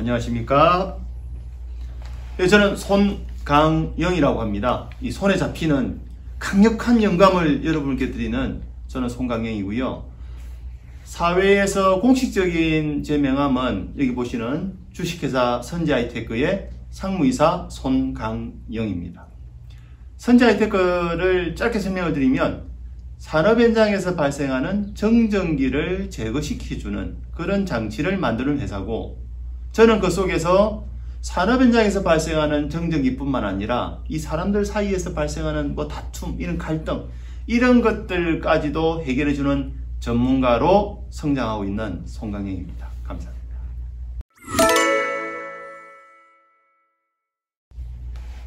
안녕하십니까. 저는 손강영이라고 합니다. 이 손에 잡히는 강력한 영감을 여러분께 드리는 저는 손강영이고요. 사회에서 공식적인 제 명함은 여기 보시는 주식회사 선지하이테크의 상무이사 손강영입니다. 선지하이테크를 짧게 설명을 드리면 산업 현장에서 발생하는 정전기를 제거시켜주는 그런 장치를 만드는 회사고, 저는 그 속에서 산업 현장에서 발생하는 정전기뿐만 아니라 이 사람들 사이에서 발생하는 다툼, 이런 갈등, 이런 것들까지도 해결해주는 전문가로 성장하고 있는 손강영입니다. 감사합니다.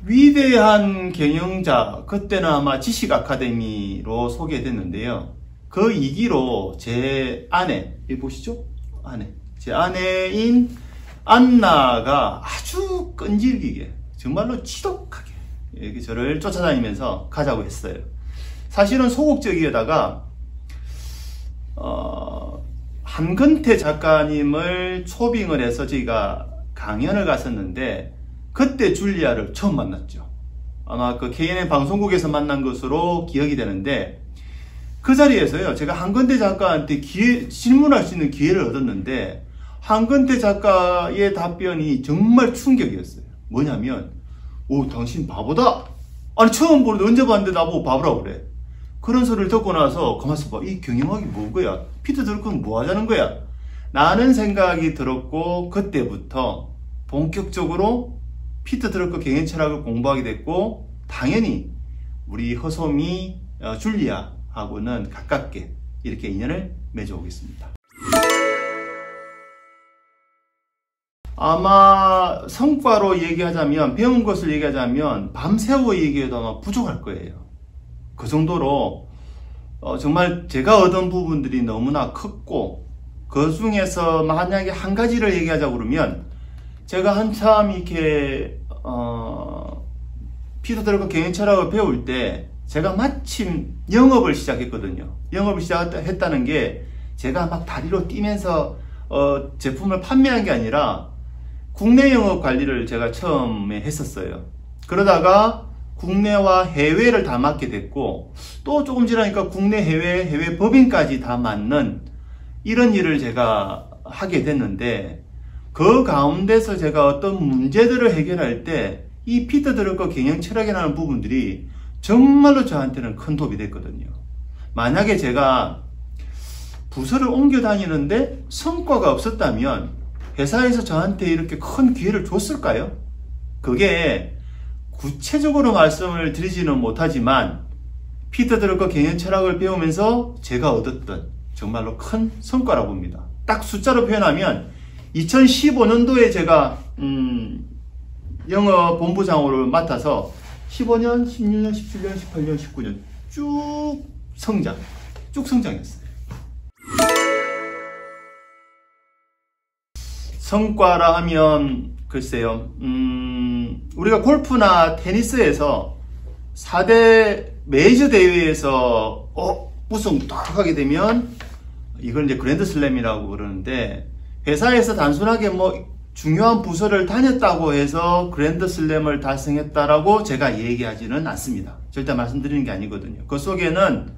위대한 경영자, 그때는 아마 지식 아카데미로 소개됐는데요. 그 2기로 제 아내, 여기 보시죠? 제 아내인 안나가 아주 끈질기게, 정말로 지독하게 이렇게 저를 쫓아다니면서 가자고 했어요. 사실은 소극적이다가 한근태 작가님을 초빙을 해서 저희가 강연을 갔었는데, 그때 줄리아를 처음 만났죠. 아마 그 KNN 방송국에서 만난 것으로 기억이 되는데, 그 자리에서요, 제가 한근태 작가한테 질문할 수 있는 기회를 얻었는데, 한근태 작가의 답변이 정말 충격이었어요. 뭐냐면, 당신 바보다? 아니, 처음 보는데 언제 봤는데 나보고 바보라고 그래. 그런 소리를 듣고 나서, 가만있어 봐. 이 경영학이 뭔 거야? 피터 드러커는 뭐 하자는 거야? 라는 생각이 들었고, 그때부터 본격적으로 피터 드러커 경영 철학을 공부하게 됐고, 당연히 우리 허솜이 줄리아하고는 가깝게 이렇게 인연을 맺어오겠습니다. 아마 성과로 얘기하자면, 배운 것을 얘기하자면 밤새워 얘기해도 아마 부족할 거예요. 그 정도로 정말 제가 얻은 부분들이 너무나 컸고, 그 중에서 만약에 한 가지를 얘기하자고 그러면, 제가 한참 이렇게 피터 드러커 경영 철학을 배울 때 제가 마침 영업을 시작했거든요. 영업을 시작했다는 게 제가 막 다리로 뛰면서 제품을 판매한 게 아니라 국내 영업 관리를 제가 처음에 했었어요. 그러다가 국내와 해외를 다 맡게 됐고, 또 조금 지나니까 국내 해외 법인까지 다 맡는 이런 일을 제가 하게 됐는데, 그 가운데서 제가 어떤 문제들을 해결할 때 이 피터 드러커 경영 철학이라는 부분들이 정말로 저한테는 큰 도움이 됐거든요. 만약에 제가 부서를 옮겨 다니는데 성과가 없었다면 회사에서 저한테 이렇게 큰 기회를 줬을까요? 그게 구체적으로 말씀을 드리지는 못하지만 피터 드러커 경영 철학을 배우면서 제가 얻었던 정말로 큰 성과라고 봅니다. 딱 숫자로 표현하면 2015년도에 제가 영업 본부장으로 맡아서 15년, 16년, 17년, 18년, 19년 쭉 성장했어요. 성과라 하면 글쎄요, 우리가 골프나 테니스에서 4대 메이저 대회에서 우승 딱 하게 되면 이걸 이제 그랜드슬램이라고 그러는데, 회사에서 단순하게 중요한 부서를 다녔다고 해서 그랜드슬램을 달성했다라고 제가 얘기하지는 않습니다. 절대 말씀드리는 게 아니거든요. 그 속에는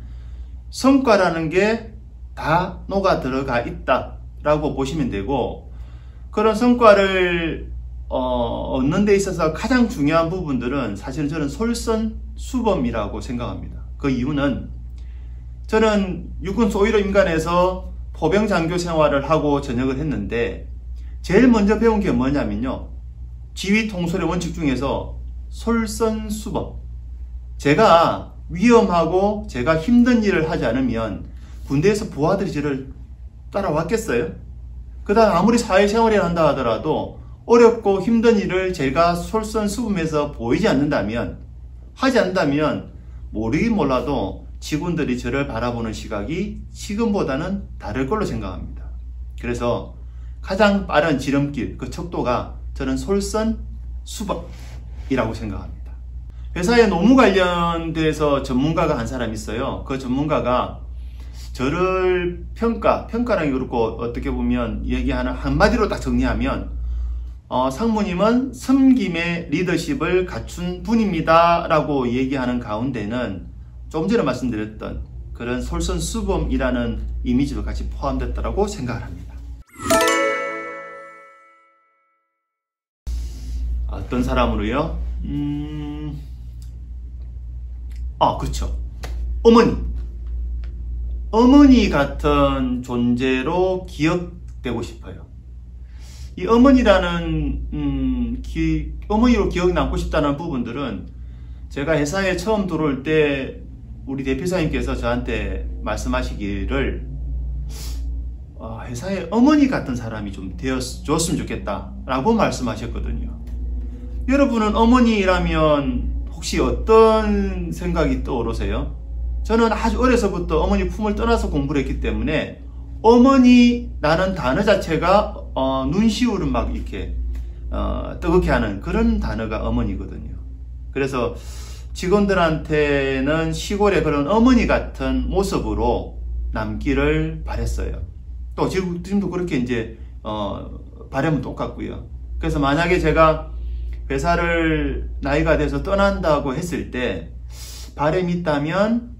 성과라는 게 다 녹아 들어가 있다라고 보시면 되고, 그런 성과를 얻는 데 있어서 가장 중요한 부분들은 사실은 저는 솔선수범이라고 생각합니다. 그 이유는, 저는 육군 소위로 임관에서 포병장교 생활을 하고 전역을 했는데, 제일 먼저 배운 게 뭐냐면요, 지휘 통솔의 원칙 중에서 솔선수범. 제가 위험하고 제가 힘든 일을 하지 않으면 군대에서 부하들이 저를 따라왔겠어요? 그 다음 아무리 사회생활을 한다 하더라도 어렵고 힘든 일을 제가 솔선수범해서 보이지 않는다면, 하지 않는다면 모르긴 몰라도 직원들이 저를 바라보는 시각이 지금보다는 다를 걸로 생각합니다. 그래서 가장 빠른 지름길, 그 척도가 저는 솔선수범이라고 생각합니다. 회사에 노무 관련돼서 전문가가 한 사람 있어요. 그 전문가가 저를 평가라는 게 그렇고, 어떻게 보면 얘기하는 한마디로 딱 정리하면 상무님은 섬김의 리더십을 갖춘 분입니다 라고 얘기하는 가운데는 좀 전에 말씀드렸던 그런 솔선수범이라는 이미지도 같이 포함됐다고 생각을 합니다. 어떤 사람으로요? 그렇죠. 어머니 같은 존재로 기억되고 싶어요. 이 어머니라는 어머니로 기억이 남고 싶다는 부분들은 제가 회사에 처음 들어올 때 우리 대표사님께서 저한테 말씀하시기를 회사에 어머니 같은 사람이 좀 되었으면 좋겠다 라고 말씀하셨거든요. 여러분은 어머니라면 혹시 어떤 생각이 떠오르세요? 저는 아주 어려서부터 어머니 품을 떠나서 공부를 했기 때문에 어머니라는 단어 자체가 눈시울을 막 이렇게 뜨겁게 하는 그런 단어가 어머니거든요. 그래서 직원들한테는 시골의 그런 어머니 같은 모습으로 남기를 바랬어요. 또 지금도 그렇게 이제 바람은 똑같고요. 그래서 만약에 제가 회사를 나이가 돼서 떠난다고 했을 때 바람이 있다면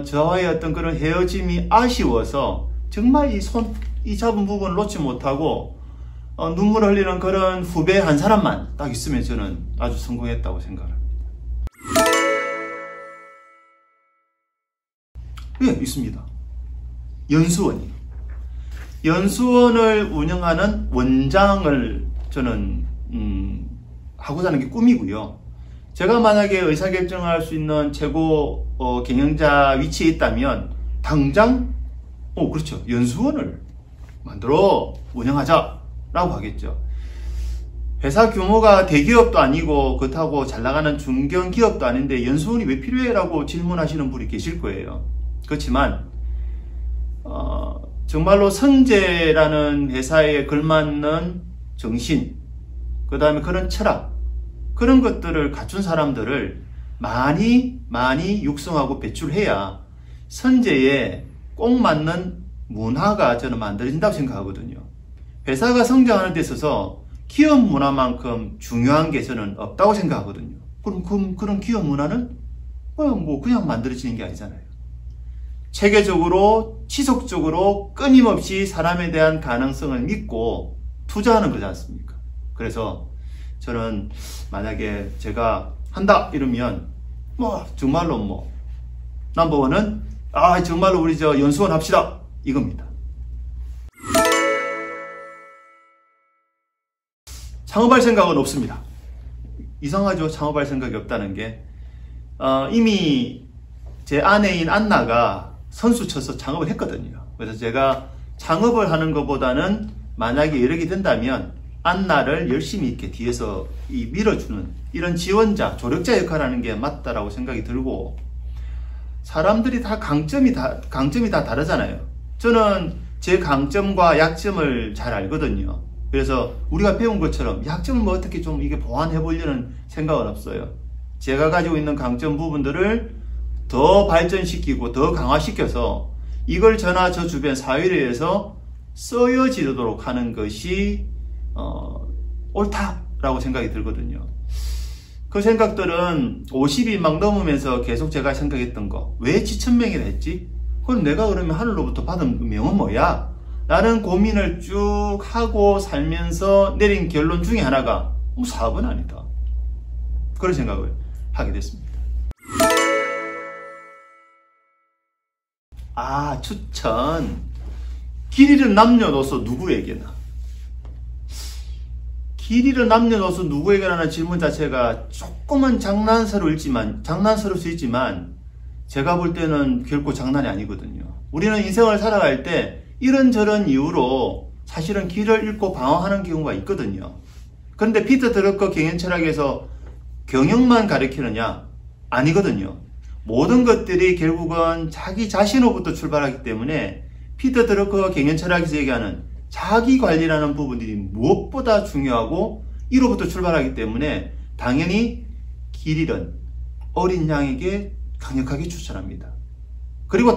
저와의 어떤 그런 헤어짐이 아쉬워서 정말 이 잡은 부분을 놓지 못하고 눈물 흘리는 그런 후배 한 사람만 딱 있으면 저는 아주 성공했다고 생각합니다. 예, 있습니다. 연수원이요. 연수원을 운영하는 원장을 저는 하고자 하는 게 꿈이고요. 제가 만약에 의사결정할 수 있는 최고 경영자 위치에 있다면 당장 그렇죠. 연수원을 만들어 운영하자 라고 하겠죠. 회사 규모가 대기업도 아니고 그렇다고 잘 나가는 중견기업도 아닌데 연수원이 왜 필요해? 라고 질문하시는 분이 계실 거예요. 그렇지만 정말로 성재라는 회사에 걸맞는 정신, 그 다음에 그런 철학, 그런 것들을 갖춘 사람들을 많이 육성하고 배출해야 선제에 꼭 맞는 문화가 저는 만들어진다고 생각하거든요. 회사가 성장하는 데 있어서 기업 문화만큼 중요한 게 저는 없다고 생각하거든요. 그럼 그런 기업 문화는 그냥 만들어지는 게 아니잖아요. 체계적으로 지속적으로 끊임없이 사람에 대한 가능성을 믿고 투자하는 거지 않습니까? 그래서 저는 만약에 제가 한다 이러면 정말로 넘버원은 정말로 우리 연수원 합시다 이겁니다. 창업할 생각은 없습니다. 이상하죠? 창업할 생각이 없다는 게 이미 제 아내인 안나가 선수 쳐서 창업을 했거든요. 그래서 제가 창업을 하는 것보다는 만약에 여력이 된다면 안나를 열심히 이렇게 뒤에서 밀어주는 이런 지원자, 조력자 역할을 하는 게 맞다라고 생각이 들고, 사람들이 다 강점이 다 다르잖아요. 저는 제 강점과 약점을 잘 알거든요. 그래서 우리가 배운 것처럼 약점을 어떻게 좀 이게 보완해 보려는 생각은 없어요. 제가 가지고 있는 강점 부분들을 더 발전시키고 더 강화시켜서 이걸 저나 저 주변 사회에서 쓰여지도록 하는 것이 옳다라고 생각이 들거든요. 그 생각들은 50이 막 넘으면서 계속 제가 생각했던 거, 왜 지천명이라 했지? 그럼 내가 그러면 하늘로부터 받은 명은 뭐야? 라는 고민을 쭉 하고 살면서 내린 결론 중에 하나가 사업은 아니다. 그런 생각을 하게 됐습니다. 추천. 길 잃은 남녀노소 누구에게나. 길 잃은 남녀노소 누구에게나라는 질문 자체가 조금은 장난스러울 수 있지만 제가 볼 때는 결코 장난이 아니거든요. 우리는 인생을 살아갈 때 이런저런 이유로 사실은 길을 잃고 방황하는 경우가 있거든요. 그런데 피터 드러커 경영철학에서 경영만 가르치느냐? 아니거든요. 모든 것들이 결국은 자기 자신으로부터 출발하기 때문에 피터 드러커 경영철학에서 얘기하는 자기 관리라는 부분들이 무엇보다 중요하고 이로부터 출발하기 때문에 당연히 길 잃은 어린 양에게 강력하게 추천합니다. 그리고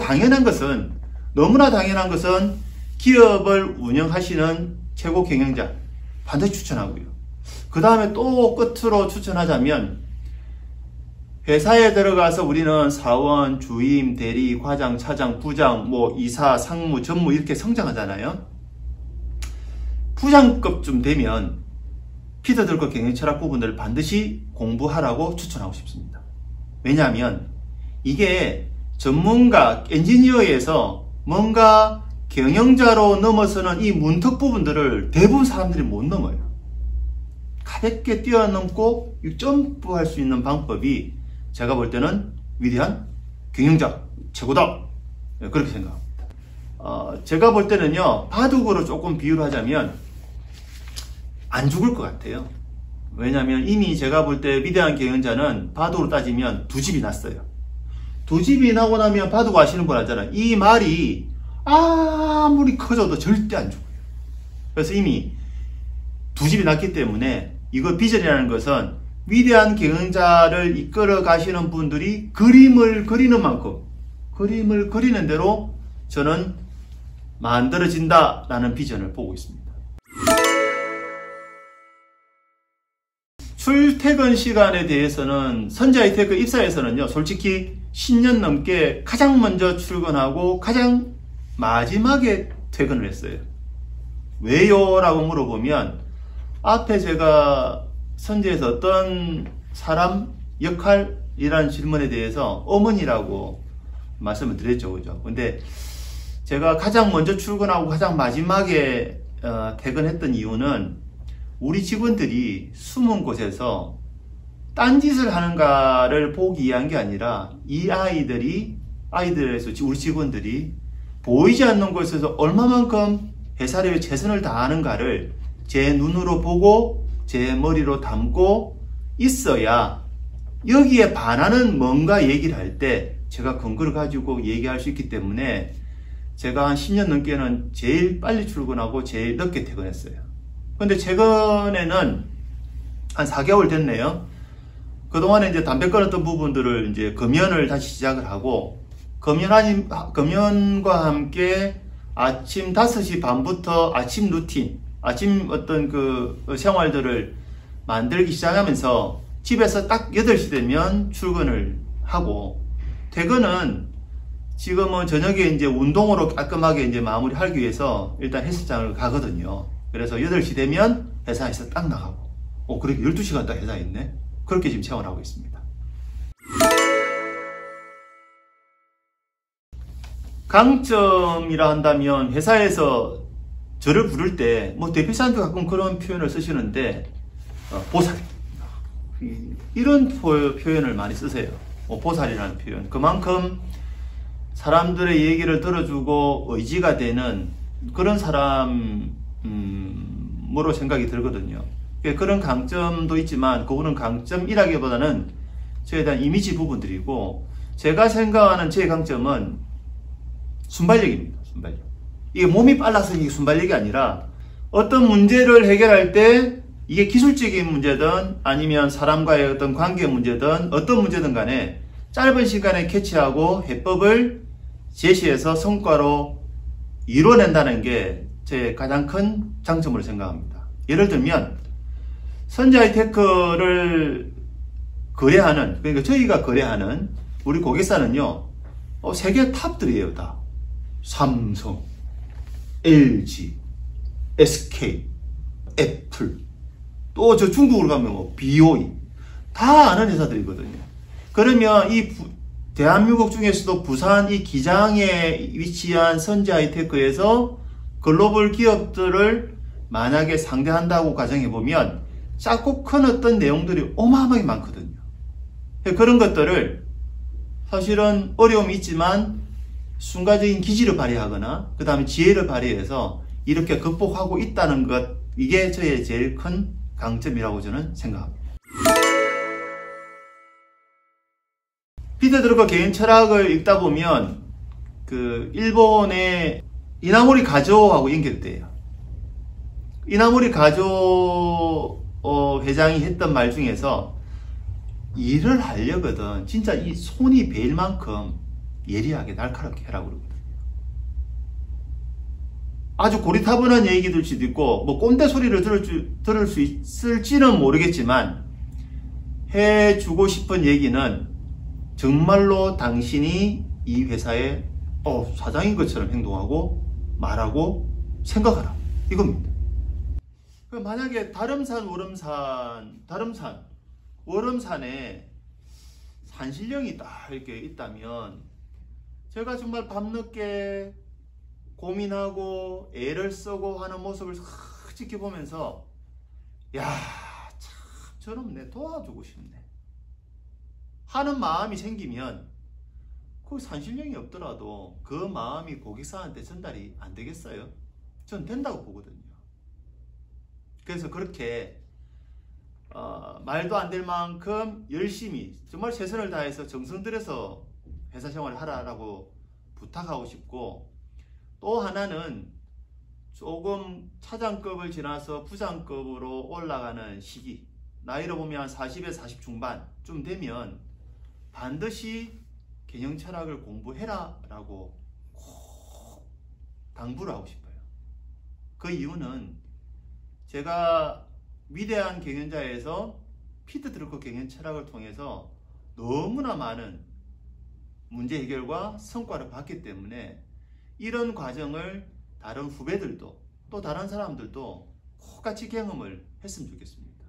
너무나 당연한 것은 기업을 운영하시는 최고 경영자 반드시 추천하고요. 그 다음에 또 끝으로 추천하자면 회사에 들어가서 우리는 사원, 주임, 대리, 과장, 차장, 부장, 뭐 이사, 상무, 전무 이렇게 성장하잖아요. 부장급쯤 되면 피드들과 경영철학 부분들을 반드시 공부하라고 추천하고 싶습니다. 왜냐하면 이게 전문가, 엔지니어에서 뭔가 경영자로 넘어서는 이 문턱 부분들을 대부분 사람들이 못 넘어요. 가볍게 뛰어넘고 점프할 수 있는 방법이 제가 볼 때는 위대한 경영자 최고다, 그렇게 생각합니다. 제가 볼 때는요, 바둑으로 조금 비유를 하자면 안 죽을 것 같아요. 왜냐하면 이미 제가 볼 때 위대한 경영자는 바둑으로 따지면 두 집이 났어요. 두 집이 나고 나면 바둑 아시는 분 알잖아요. 이 말이 아무리 커져도 절대 안 죽어요. 그래서 이미 두 집이 났기 때문에 이거 비전이라는 것은 위대한 경영자를 이끌어 가시는 분들이 그림을 그리는 만큼 그림을 그리는 대로 저는 만들어진다라는 비전을 보고 있습니다. 출퇴근 시간에 대해서는 선지하이테크 입사에서는요, 솔직히 10년 넘게 가장 먼저 출근하고 가장 마지막에 퇴근을 했어요. 왜요? 라고 물어보면 앞에 제가 선지에서 어떤 사람 역할이라는 질문에 대해서 어머니라고 말씀을 드렸죠. 그죠? 근데 제가 가장 먼저 출근하고 가장 마지막에 퇴근했던 이유는 우리 직원들이 숨은 곳에서 딴짓을 하는가를 보기 위한 게 아니라 이 아이들에서 우리 직원들이 보이지 않는 곳에서 얼마만큼 회사를 위해 최선을 다하는가를 제 눈으로 보고 제 머리로 담고 있어야 여기에 반하는 뭔가 얘기를 할 때 제가 근거를 가지고 얘기할 수 있기 때문에 제가 한 10년 넘게는 제일 빨리 출근하고 제일 늦게 퇴근했어요. 근데 최근에는 한 4개월 됐네요. 그동안에 이제 담배 끊었던 부분들을 이제 금연을 다시 시작을 하고, 금연과 함께 아침 5시 반부터 아침 루틴, 아침 어떤 그 생활들을 만들기 시작하면서 집에서 딱 8시 되면 출근을 하고, 퇴근은 지금은 저녁에 이제 운동으로 깔끔하게 이제 마무리하기 위해서 일단 헬스장을 가거든요. 그래서 8시 되면 회사에서 딱 나가고, 그렇게 12시간 딱 회사에 있네? 그렇게 지금 체험을 하고 있습니다. 강점이라 한다면 회사에서 저를 부를 때, 대표사님도 가끔 그런 표현을 쓰시는데, 보살. 이런 표현을 많이 쓰세요. 보살이라는 표현. 그만큼 사람들의 얘기를 들어주고 의지가 되는 그런 사람으로 생각이 들거든요. 그런 강점도 있지만 그거는 강점이라기보다는 저에 대한 이미지 부분들이고, 제가 생각하는 제 강점은 순발력입니다. 순발력. 이게 몸이 빨라서 이게 순발력이 아니라 어떤 문제를 해결할 때 이게 기술적인 문제든 아니면 사람과의 어떤 관계 문제든 어떤 문제든 간에 짧은 시간에 캐치하고 해법을 제시해서 성과로 이뤄낸다는 게 제 가장 큰 장점으로 생각합니다. 예를 들면 선지하이테크를 거래하는, 그러니까 저희가 거래하는 우리 고객사는요, 세계 탑들이에요. 다 삼성, LG, SK, 애플, 또 저 중국으로 가면 BOE 다 아는 회사들이거든요. 그러면 이 대한민국 중에서도 부산 이 기장에 위치한 선지하이테크에서 글로벌 기업들을 만약에 상대한다고 가정해보면 작고 큰 어떤 내용들이 어마어마하게 많거든요. 그런 것들을 사실은 어려움이 있지만 순간적인 기지를 발휘하거나 그 다음에 지혜를 발휘해서 이렇게 극복하고 있다는 것, 이게 저의 제일 큰 강점이라고 저는 생각합니다. 피드들과 개인 철학을 읽다 보면 그 일본의 이나모리 가조하고 연결돼요. 이나모리 가조 회장이 했던 말 중에서 일을 하려거든 진짜 이 손이 베일 만큼 예리하게 날카롭게 해라고 그러거든요. 아주 고리타분한 얘기들 수도 있고 뭐 꼰대 소리를 들을 수 있을지는 모르겠지만 해주고 싶은 얘기는 정말로 당신이 이 회사의 사장인 것처럼 행동하고 말하고 생각하라 이겁니다. 만약에 월음산에 산신령이 딱 이렇게 있다면 제가 정말 밤늦게 고민하고 애를 쓰고 하는 모습을 싹 지켜보면서 야, 참 저놈 내 도와주고 싶네 하는 마음이 생기면 거기 산신령이 없더라도 그 마음이 고객사한테 전달이 안 되겠어요? 전 된다고 보거든요. 그래서 그렇게 말도 안 될 만큼 열심히 정말 최선을 다해서 정성 들여서 회사 생활을 하라고 부탁하고 싶고, 또 하나는 조금 차장급을 지나서 부장급으로 올라가는 시기, 나이로 보면 40에 40 중반쯤 되면 반드시 경영 철학을 공부해라 라고 꼭 당부를 하고 싶어요. 그 이유는 제가 위대한 경영자에서 피트드루커 경영 철학을 통해서 너무나 많은 문제 해결과 성과를 봤기 때문에 이런 과정을 다른 후배들도 또 다른 사람들도 똑같이 경험을 했으면 좋겠습니다.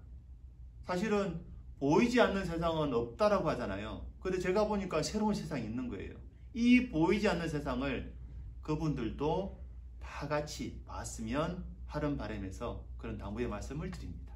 사실은 보이지 않는 세상은 없다라고 하잖아요. 근데 제가 보니까 새로운 세상이 있는 거예요. 이 보이지 않는 세상을 그분들도 다 같이 봤으면 하는 바람에서 그런 당부의 말씀을 드립니다.